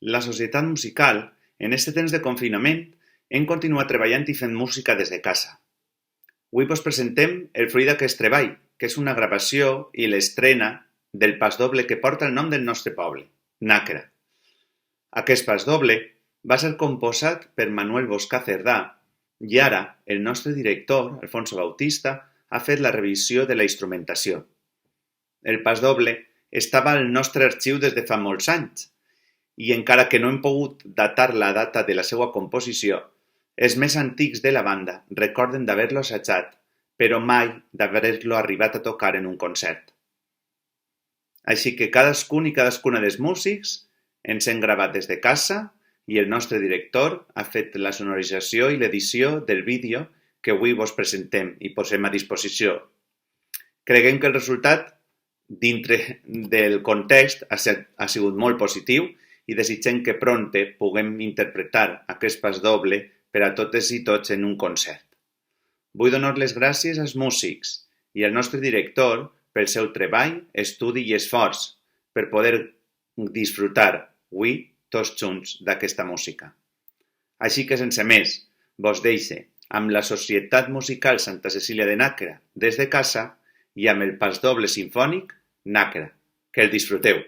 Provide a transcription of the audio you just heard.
La societat musical, en este temps de confinament, hem continuat treballant i fent música des de casa. Avui vos presentem el fruit d'aquest treball, que és una gravació i l'estrena del pasdoble que porta el nom del nostre poble, Nàquera. Aquest pasdoble va ser composat per Manuel Boscà Cerdà i ara el nostre director, Alfonso Bautista, ha fet la revisió de la instrumentació. El pasdoble estava al nostre arxiu des de fa molts anys i encara que no hem pogut datar la data de la seva composició, els més antics de la banda recorden d'haver-lo assajat, però mai d'haver-lo arribat a tocar en un concert. Així que cadascun i cadascuna dels músics ens hem gravat des de casa i el nostre director ha fet la sonorització i l'edició del vídeo que avui vos presentem i posem a disposició. Creguem que el resultat, dintre del context, ha sigut molt positiu i desitgem que prompte puguem interpretar aquest pasdoble per a totes i tots en un concert. Vull donar les gràcies als músics i al nostre director pel seu treball, estudi i esforç per poder disfrutar avui tots junts d'aquesta música. Així que sense més, vos deixe amb la Societat Musical Santa Cecília de Nàquera des de casa i amb el pasdoble simfònic Nàquera. Que el disfruteu!